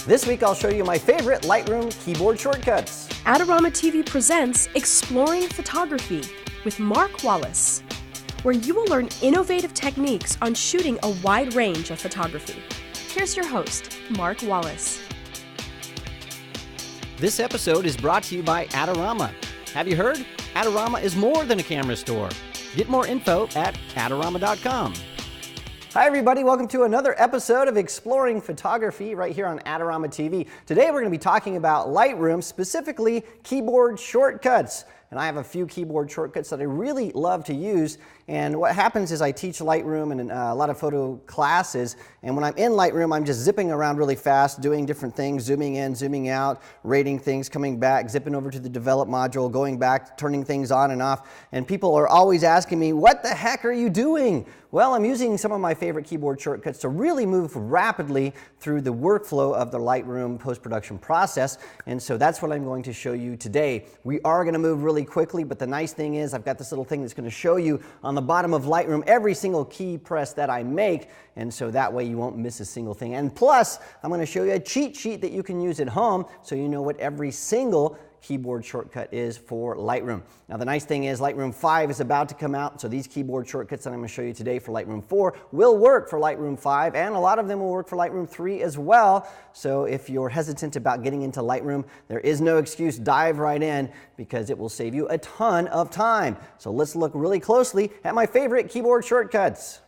This week I'll show you my favorite Lightroom keyboard shortcuts. Adorama TV presents Exploring Photography with Mark Wallace, where you will learn innovative techniques on shooting a wide range of photography. Here's your host, Mark Wallace. This episode is brought to you by Adorama. Have you heard? Adorama is more than a camera store. Get more info at adorama.com. Hi everybody, welcome to another episode of Exploring Photography right here on Adorama TV. Today we're going to be talking about Lightroom, specifically keyboard shortcuts. And I have a few keyboard shortcuts that I really love to use. And what happens is I teach Lightroom and a lot of photo classes. And when I'm in Lightroom, I'm just zipping around really fast, doing different things, zooming in, zooming out, rating things, coming back, zipping over to the develop module, going back, turning things on and off. And people are always asking me, what the heck are you doing? Well, I'm using some of my favorite keyboard shortcuts to really move rapidly through the workflow of the Lightroom post-production process. And so that's what I'm going to show you today. We are going to move really quickly, but the nice thing is I've got this little thing that's going to show you on the bottom of Lightroom every single key press that I make, and so that way you won't miss a single thing. And plus, I'm going to show you a cheat sheet that you can use at home so you know what every single keyboard shortcut is for Lightroom. Now the nice thing is Lightroom 5 is about to come out, so these keyboard shortcuts that I'm going to show you today for Lightroom 4 will work for Lightroom 5, and a lot of them will work for Lightroom 3 as well. So if you're hesitant about getting into Lightroom, there is no excuse. Dive right in because it will save you a ton of time. So let's look really closely at my favorite keyboard shortcuts.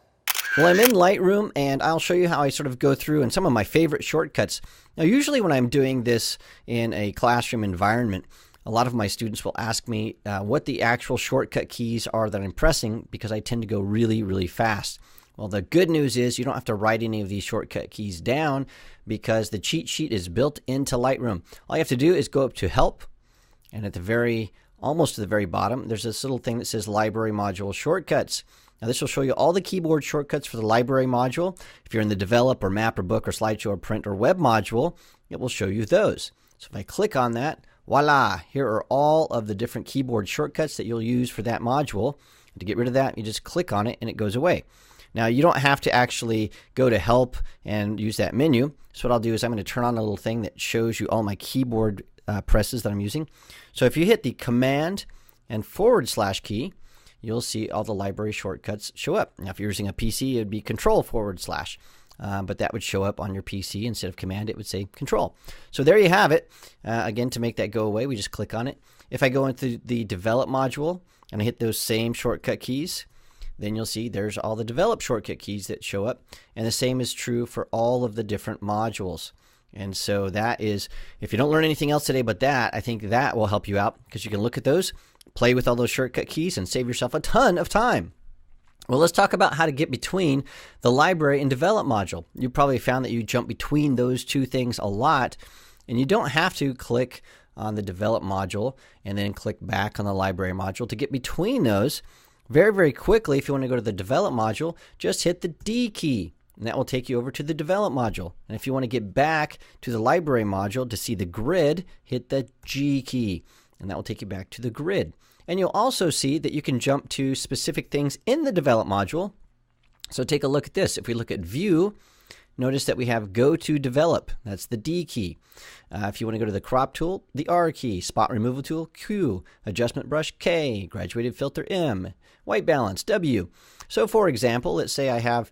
Well, I'm in Lightroom and I'll show you how I sort of go through and some of my favorite shortcuts. Now, usually when I'm doing this in a classroom environment, a lot of my students will ask me what the actual shortcut keys are that I'm pressing because I tend to go really, really fast. Well, the good news is you don't have to write any of these shortcut keys down because the cheat sheet is built into Lightroom. All you have to do is go up to Help, and at the almost to the very bottom, there's this little thing that says Library Module Shortcuts. Now this will show you all the keyboard shortcuts for the library module. If you're in the develop or map or book or slideshow or print or web module, it will show you those. So if I click on that, voila, here are all of the different keyboard shortcuts that you'll use for that module. And to get rid of that, you just click on it and it goes away. Now you don't have to actually go to Help and use that menu. So what I'll do is I'm going to turn on a little thing that shows you all my keyboard presses that I'm using. So if you hit the Command and / key, you'll see all the library shortcuts show up. Now, if you're using a PC, it would be Control / but that would show up on your PC. Instead of Command, it would say Control. So there you have it. Again, to make that go away, we just click on it. If I go into the Develop module and I hit those same shortcut keys, then you'll see there's all the Develop shortcut keys that show up. And the same is true for all of the different modules. And so that is, if you don't learn anything else today but that, I think that will help you out because you can look at those, play with all those shortcut keys, and save yourself a ton of time. Well, let's talk about how to get between the library and develop module. You probably found that you jump between those two things a lot, and you don't have to click on the develop module and then click back on the library module to get between those. Very, very quickly, if you want to go to the develop module, just hit the D key. And that will take you over to the develop module. And if you want to get back to the library module to see the grid, hit the G key. And that will take you back to the grid. And you'll also see that you can jump to specific things in the develop module. So take a look at this. If we look at view, notice that we have go to develop. That's the D key. If you want to go to the crop tool, the R key. Spot removal tool, Q. Adjustment brush, K. Graduated filter, M. White balance, W. So for example, let's say I have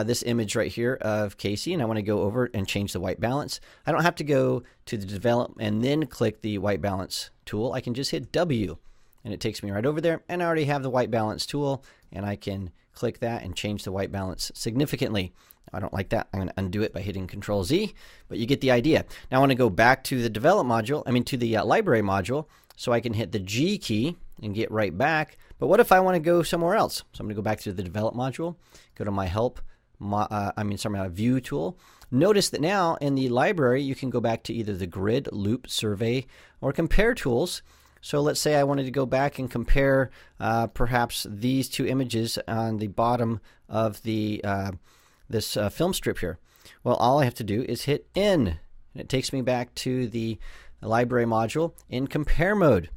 this image right here of Casey and I want to go over and change the white balance. I don't have to go to the develop and then click the white balance tool. I can just hit W and it takes me right over there, and I already have the white balance tool and I can click that and change the white balance significantly. I don't like that. I'm going to undo it by hitting Control Z, but you get the idea. Now I want to go back to the develop module, to the library module, so I can hit the G key and get right back. But what if I want to go somewhere else? So I'm going to go back to the develop module, go to my my view tool. Notice that now in the library, you can go back to either the grid, loop, survey, or compare tools. So let's say I wanted to go back and compare perhaps these two images on the bottom of the this film strip here. Well, all I have to do is hit N, and it takes me back to the library module in compare mode.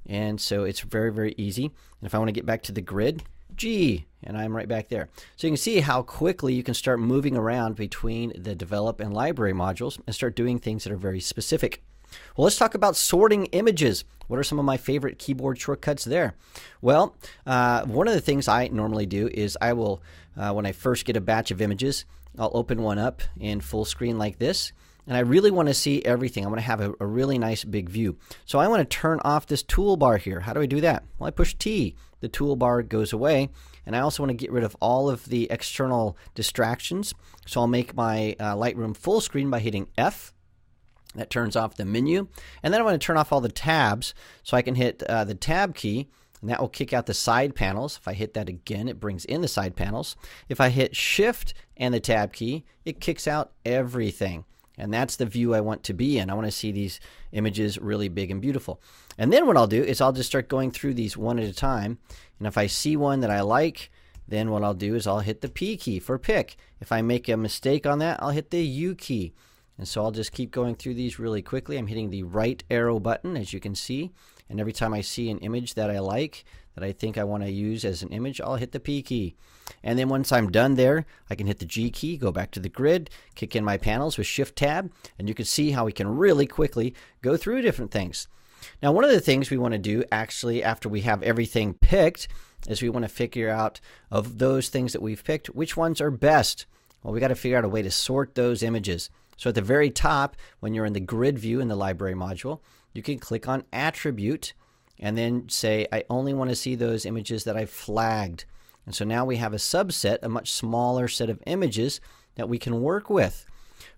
And so it's very, very easy. And if I want to get back to the grid, G, and I'm right back there. So you can see how quickly you can start moving around between the develop and library modules and start doing things that are very specific. Well, let's talk about sorting images. What are some of my favorite keyboard shortcuts there? Well, one of the things I normally do is I will, when I first get a batch of images, I'll open one up in full screen like this. And I really want to see everything. I want to have a really nice big view. So I want to turn off this toolbar here. How do I do that? Well, I push T. The toolbar goes away. And I also want to get rid of all of the external distractions. So I'll make my Lightroom full screen by hitting F. That turns off the menu. And then I want to turn off all the tabs. So I can hit the tab key. And that will kick out the side panels. If I hit that again, it brings in the side panels. If I hit Shift and the tab key, it kicks out everything. And that's the view I want to be in. I want to see these images really big and beautiful. And then what I'll do is I'll just start going through these one at a time. And if I see one that I like, then what I'll do is I'll hit the P key for pick. If I make a mistake on that, I'll hit the U key. And so I'll just keep going through these really quickly. I'm hitting the right arrow button, as you can see. And every time I see an image that I like, that I think I want to use as an image, I'll hit the P key. And then once I'm done there, I can hit the G key, go back to the grid, kick in my panels with Shift Tab, and you can see how we can really quickly go through different things. Now, one of the things we want to do actually after we have everything picked is we want to figure out of those things that we've picked, which ones are best. Well, we got to figure out a way to sort those images. So at the very top, when you're in the grid view in the library module, you can click on Attribute and then say, I only want to see those images that I've flagged. And so now we have a subset, a much smaller set of images that we can work with.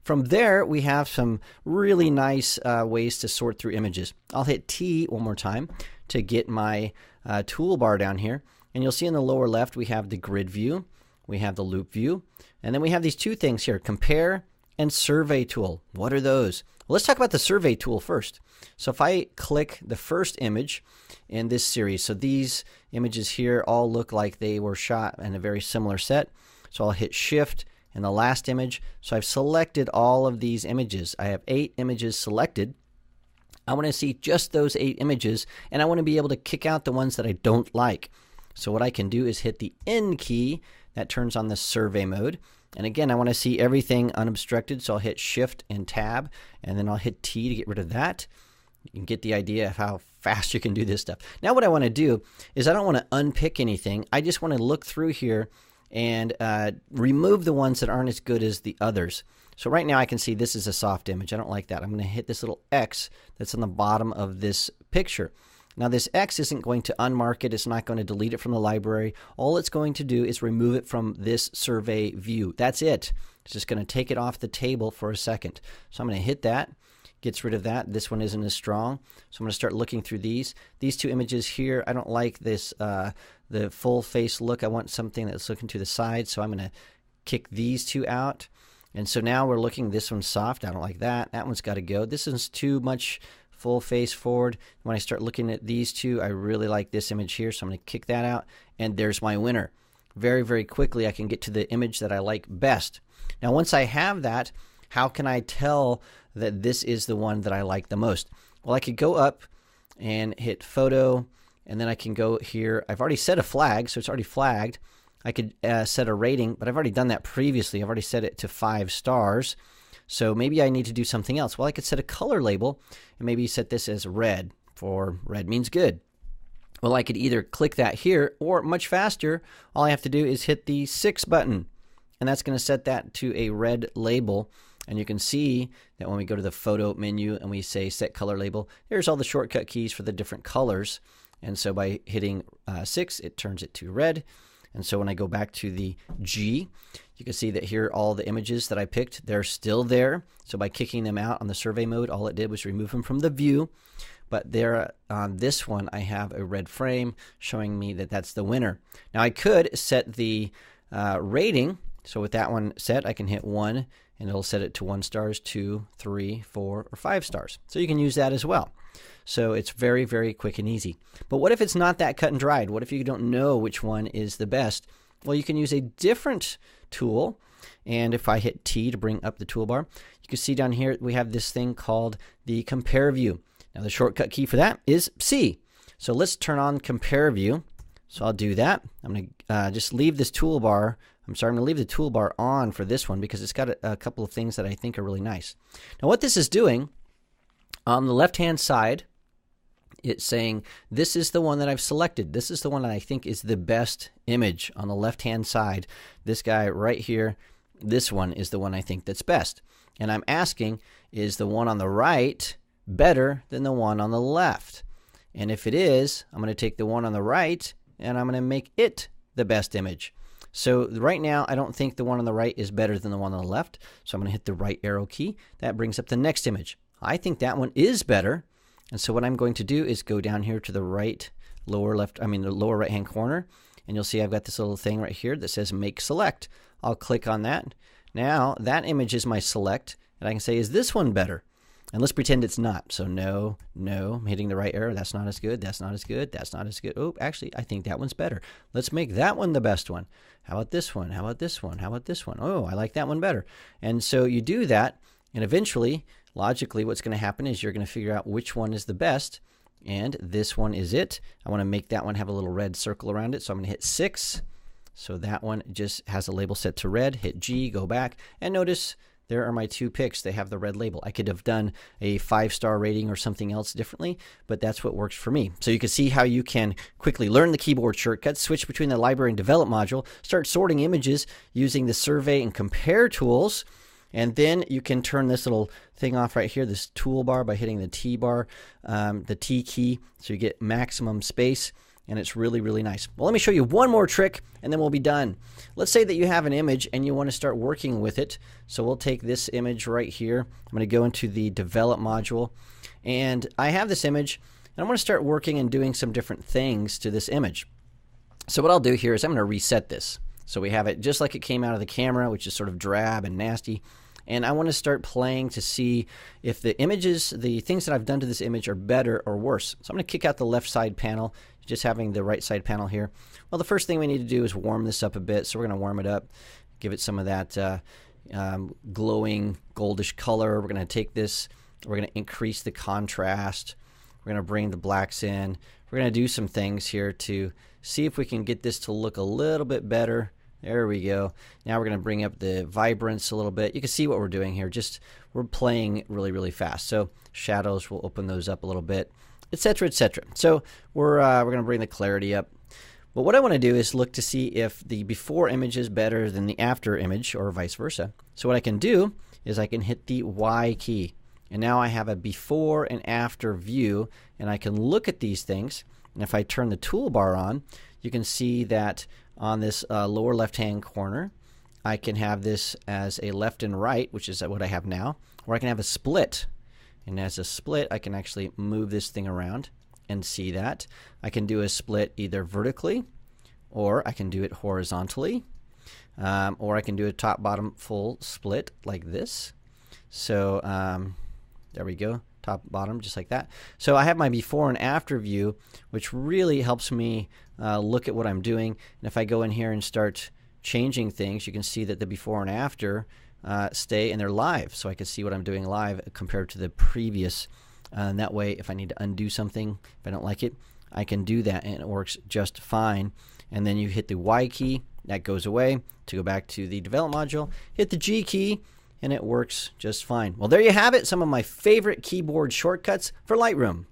From there, we have some really nice ways to sort through images. I'll hit T one more time to get my toolbar down here. And you'll see in the lower left, we have the grid view, we have the loop view, and then we have these two things here, compare and survey tool. What are those? Well, let's talk about the survey tool first. So if I click the first image in this series, so these images here all look like they were shot in a very similar set. So I'll hit Shift and the last image. So I've selected all of these images. I have 8 images selected. I want to see just those 8 images, and I want to be able to kick out the ones that I don't like. So what I can do is hit the N key. That turns on the survey mode. And again, I want to see everything unobstructed, so I'll hit Shift and Tab, and then I'll hit T to get rid of that. You can get the idea of how fast you can do this stuff. Now what I want to do is I don't want to unpick anything. I just want to look through here and remove the ones that aren't as good as the others. So right now I can see this is a soft image. I don't like that. I'm going to hit this little X that's on the bottom of this picture. Now this X isn't going to unmark it. It's not going to delete it from the library. All it's going to do is remove it from this survey view. That's it. It's just going to take it off the table for a second. So I'm going to hit that. Gets rid of that. This one isn't as strong. So I'm going to start looking through these. These two images here, I don't like this, the full face look. I want something that's looking to the side. So I'm going to kick these two out. And so now we're looking, this one's soft. I don't like that. That one's got to go. This is too much full face forward. When I start looking at these two, I really like this image here. So I'm going to kick that out. And there's my winner. Very, very quickly, I can get to the image that I like best. Now, once I have that, how can I tell that this is the one that I like the most? Well, I could go up and hit Photo, and then I can go here. I've already set a flag, so it's already flagged. I could set a rating, but I've already done that previously. I've already set it to 5 stars. So maybe I need to do something else. Well, I could set a color label and maybe set this as red, for red means good. Well, I could either click that here, or much faster, all I have to do is hit the 6 button. And that's going to set that to a red label. And you can see that when we go to the photo menu and we say set color label, there's all the shortcut keys for the different colors. And so by hitting 6, it turns it to red. And so when I go back to the G, you can see that here all the images that I picked, they're still there. So by kicking them out on the survey mode, all it did was remove them from the view. But there on this one, I have a red frame showing me that that's the winner. Now I could set the rating. So with that one set, I can hit 1 and it'll set it to 1 stars, 2, 3, 4, or 5 stars. So you can use that as well. So it's very, very quick and easy. But what if it's not that cut and dried? What if you don't know which one is the best? Well, you can use a different tool. And if I hit T to bring up the toolbar, you can see down here we have this thing called the compare view. Now the shortcut key for that is C. So let's turn on compare view. So I'll do that. I'm going to just leave this toolbar. I'm going to leave the toolbar on for this one because it's got a couple of things that I think are really nice. Now what this is doing, on the left-hand side, it's saying this is the one that I've selected. This is the one that I think is the best image on the left-hand side. This guy right here, this one is the one I think that's best. And I'm asking, is the one on the right better than the one on the left? And if it is, I'm going to take the one on the right and I'm going to make it the best image. So right now, I don't think the one on the right is better than the one on the left. So I'm going to hit the right arrow key. That brings up the next image. I think that one is better. And so what I'm going to do is go down here to the the lower right hand corner. And you'll see I've got this little thing right here that says make select. I'll click on that. Now that image is my select. And I can say, is this one better? And let's pretend it's not. So no, I'm hitting the right arrow. That's not as good. That's not as good. That's not as good. Oh, actually, I think that one's better. Let's make that one the best one. How about this one? How about this one? How about this one? Oh, I like that one better. And so you do that, and eventually, logically, what's going to happen is you're going to figure out which one is the best, and this one is it. I want to make that one have a little red circle around it, so I'm going to hit 6. So that one just has a label set to red. Hit G, go back, and notice there are my 2 picks. They have the red label. I could have done a 5-star rating or something else differently, but that's what works for me. So you can see how you can quickly learn the keyboard shortcuts, switch between the library and develop module, start sorting images using the survey and compare tools, and then you can turn this little thing off right here, this toolbar, by hitting the T bar, the T key, so you get maximum space. And it's really, really nice. Well, let me show you one more trick, and then we'll be done. Let's say that you have an image, and you want to start working with it. So we'll take this image right here. I'm going to go into the Develop module. And I have this image, and I want to start working and doing some different things to this image. So what I'll do here is I'm going to reset this. So we have it just like it came out of the camera, which is sort of drab and nasty. And I want to start playing to see if the images, the things that I've done to this image are better or worse. So I'm going to kick out the left side panel, just having the right side panel here. Well, the first thing we need to do is warm this up a bit. So we're going to warm it up, give it some of that glowing goldish color. We're going to take this, we're going to increase the contrast. We're going to bring the blacks in. We're going to do some things here to see if we can get this to look a little bit better. There we go. Now we're going to bring up the vibrance a little bit. You can see what we're doing here. Just we're playing really, really fast. So shadows, we'll open those up a little bit, etc., etc. So we're going to bring the clarity up. But what I want to do is look to see if the before image is better than the after image, or vice versa. So what I can do is I can hit the Y key. And now I have a before and after view, and I can look at these things. And if I turn the toolbar on, you can see that on this lower left-hand corner, I can have this as a left and right, which is what I have now, or I can have a split. And as a split, I can actually move this thing around and see that. I can do a split either vertically, or I can do it horizontally, or I can do a top-bottom full split like this. So there we go, top, bottom, just like that. So I have my before and after view, which really helps me look at what I'm doing. And if I go in here and start changing things, you can see that the before and after stay, and they're live. So I can see what I'm doing live compared to the previous. And that way, if I need to undo something, if I don't like it, I can do that, and it works just fine. And then you hit the Y key, that goes away. To go back to the Develop module, hit the G key, and it works just fine. Well, there you have it, some of my favorite keyboard shortcuts for Lightroom.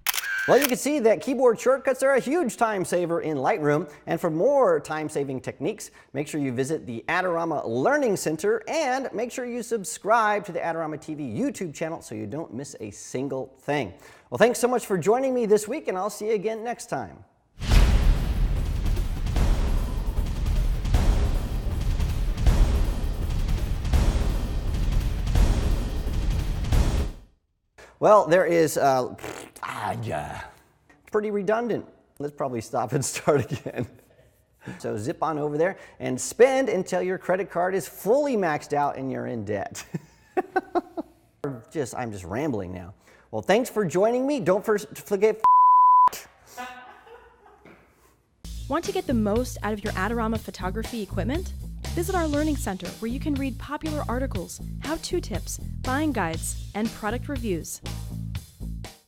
Well, you can see that keyboard shortcuts are a huge time saver in Lightroom. And for more time-saving techniques, make sure you visit the Adorama Learning Center, and make sure you subscribe to the Adorama TV YouTube channel so you don't miss a single thing. Well, thanks so much for joining me this week, and I'll see you again next time. Well, there is, pretty redundant. Let's probably stop and start again. So zip on over there and spend until your credit card is fully maxed out and you're in debt. I'm just rambling now. Well, thanks for joining me. Don't forget. Want to get the most out of your Adorama photography equipment? Visit our Learning Center, where you can read popular articles, how-to tips, buying guides, and product reviews.